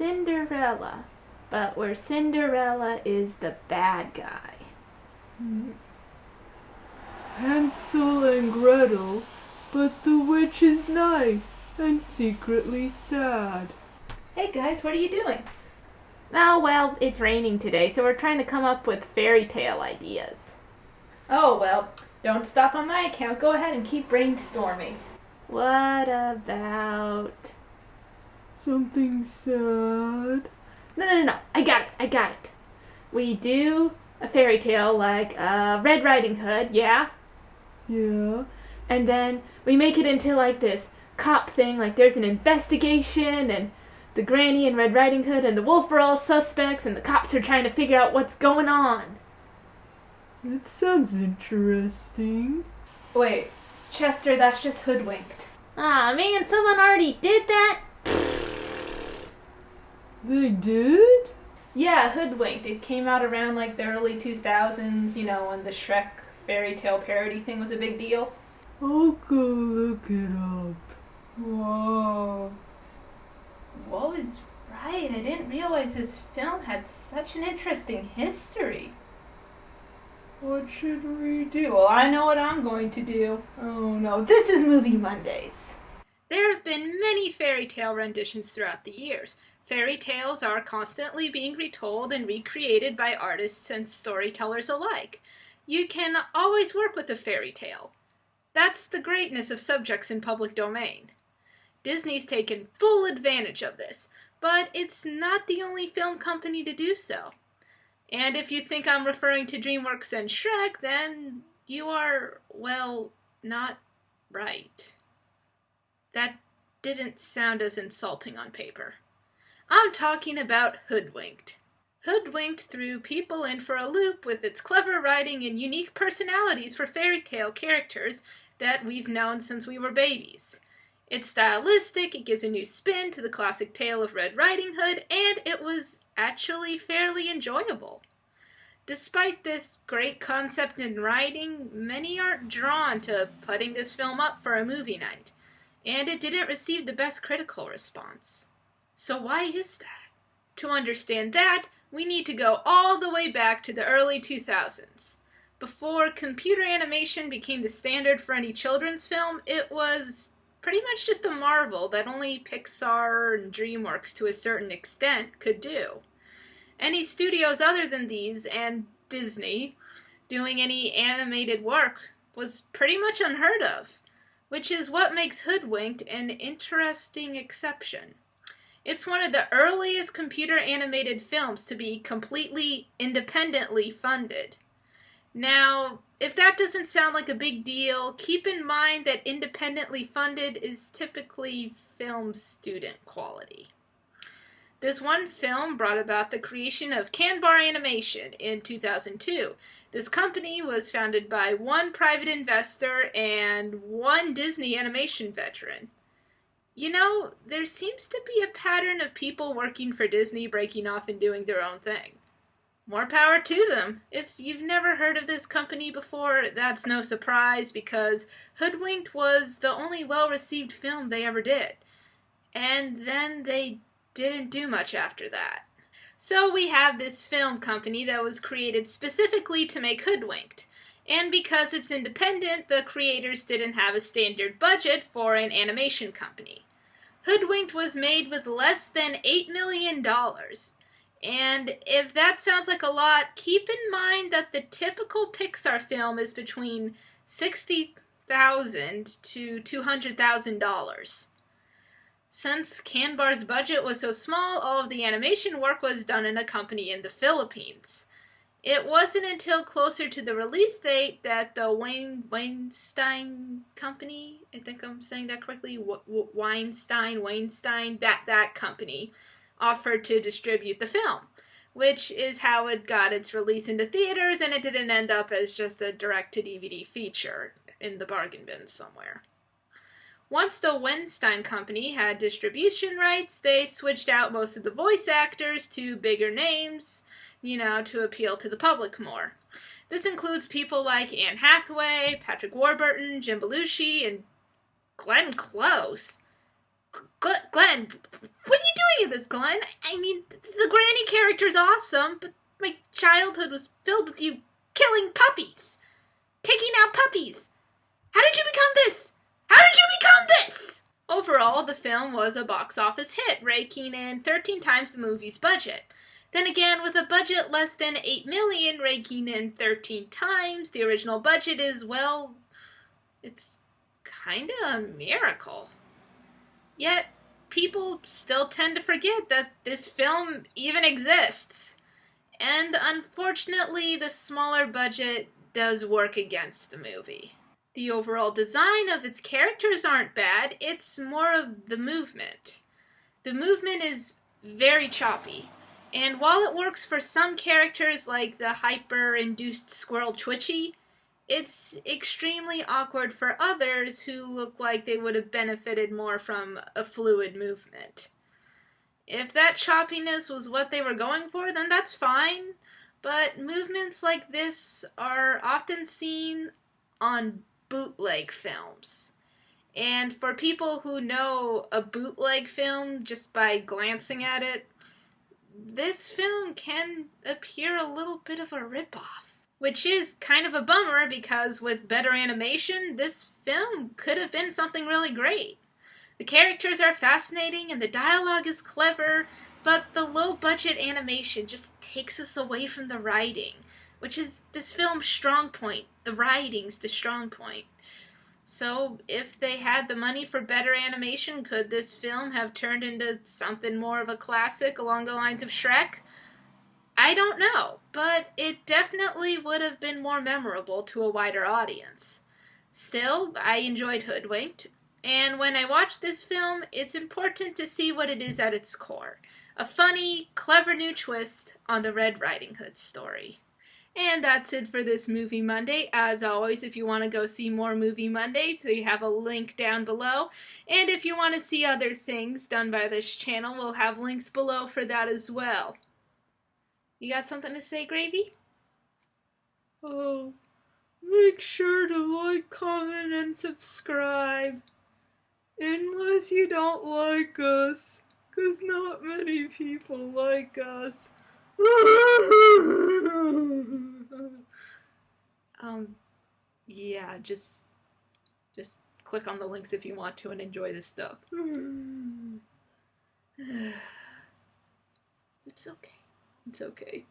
Cinderella, but where Cinderella is the bad guy. Hansel and Gretel, but the witch is nice and secretly sad. Hey guys, what are you doing? Oh, well, it's raining today, so we're trying to come up with fairy tale ideas. Oh, well, don't stop on my account. Go ahead and keep brainstorming. What about... Something sad? No. I got it. We do a fairy tale like Red Riding Hood, yeah? Yeah. And then we make it into like this cop thing, like there's an investigation and the granny and Red Riding Hood and the wolf are all suspects and the cops are trying to figure out what's going on. That sounds interesting. Wait, Chester, that's just Hoodwinked. Aw, man, someone already did that? They did? Yeah, Hoodwinked. It came out around like the early 2000s, when the Shrek fairy tale parody thing was a big deal. I'll go look it up. Wow. Whoa is right. I didn't realize this film had such an interesting history. What should we do? Well, I know what I'm going to do. Oh no, this is Movie Mondays. There have been many fairy tale renditions throughout the years. Fairy tales are constantly being retold and recreated by artists and storytellers alike. You can always work with a fairy tale. That's the greatness of subjects in public domain. Disney's taken full advantage of this, but it's not the only film company to do so. And if you think I'm referring to DreamWorks and Shrek, then you are, well, not right. That didn't sound as insulting on paper. I'm talking about Hoodwinked. Hoodwinked threw people in for a loop with its clever writing and unique personalities for fairy tale characters that we've known since we were babies. It's stylistic, it gives a new spin to the classic tale of Red Riding Hood, and it was actually fairly enjoyable. Despite this great concept in writing, many aren't drawn to putting this film up for a movie night, and it didn't receive the best critical response. So why is that? To understand that, we need to go all the way back to the early 2000s. Before computer animation became the standard for any children's film, it was pretty much just a marvel that only Pixar and DreamWorks to a certain extent could do. Any studios other than these and Disney doing any animated work was pretty much unheard of, which is what makes Hoodwinked an interesting exception. It's one of the earliest computer animated films to be completely independently funded. Now, if that doesn't sound like a big deal, keep in mind that independently funded is typically film student quality. This one film brought about the creation of Canbar Animation in 2002. This company was founded by one private investor and one Disney animation veteran. There seems to be a pattern of people working for Disney breaking off and doing their own thing. More power to them. If you've never heard of this company before, that's no surprise because Hoodwinked was the only well-received film they ever did. And then they didn't do much after that. So we have this film company that was created specifically to make Hoodwinked. And because it's independent, the creators didn't have a standard budget for an animation company. Hoodwinked was made with less than $8 million. And if that sounds like a lot, keep in mind that the typical Pixar film is between $60,000 to $200,000. Since Canbar's budget was so small, all of the animation work was done in a company in the Philippines. It wasn't until closer to the release date that the Weinstein Company, I think I'm saying that correctly, Weinstein, that company, offered to distribute the film, which is how it got its release into theaters, and it didn't end up as just a direct-to-DVD feature in the bargain bin somewhere. Once the Weinstein Company had distribution rights, they switched out most of the voice actors to bigger names, to appeal to the public more. This includes people like Anne Hathaway, Patrick Warburton, Jim Belushi, and Glenn Close. Glenn, what are you doing in this, Glenn? I mean, the Granny character's awesome, but my childhood was filled with you killing puppies. Taking out puppies. How did you become this? How did you become this? Overall, the film was a box office hit, raking in 13 times the movie's budget. Then again, with a budget less than $8 million, raking in 13 times the original budget is, well, it's kinda a miracle. Yet, people still tend to forget that this film even exists. And unfortunately, the smaller budget does work against the movie. The overall design of its characters aren't bad, it's more of the movement. The movement is very choppy, and while it works for some characters like the hyper-induced squirrel Twitchy, it's extremely awkward for others who look like they would have benefited more from a fluid movement. If that choppiness was what they were going for, then that's fine, but movements like this are often seen on bootleg films. And for people who know a bootleg film just by glancing at it, this film can appear a little bit of a ripoff. Which is kind of a bummer because with better animation, this film could have been something really great. The characters are fascinating and the dialogue is clever, but the low-budget animation just takes us away from the writing, which is this film's strong point. The writing's the strong point. So, if they had the money for better animation, could this film have turned into something more of a classic along the lines of Shrek? I don't know, but it definitely would have been more memorable to a wider audience. Still, I enjoyed Hoodwinked, and when I watch this film, it's important to see what it is at its core. A funny, clever new twist on the Red Riding Hood story. And that's it for this Movie Monday. As always, if you want to go see more Movie Mondays, we have a link down below. And if you want to see other things done by this channel, we'll have links below for that as well. You got something to say, Gravy? Oh, make sure to like, comment, and subscribe. Unless you don't like us, 'cause not many people like us. Yeah, just click on the links if you want to and enjoy this stuff. It's okay. It's okay.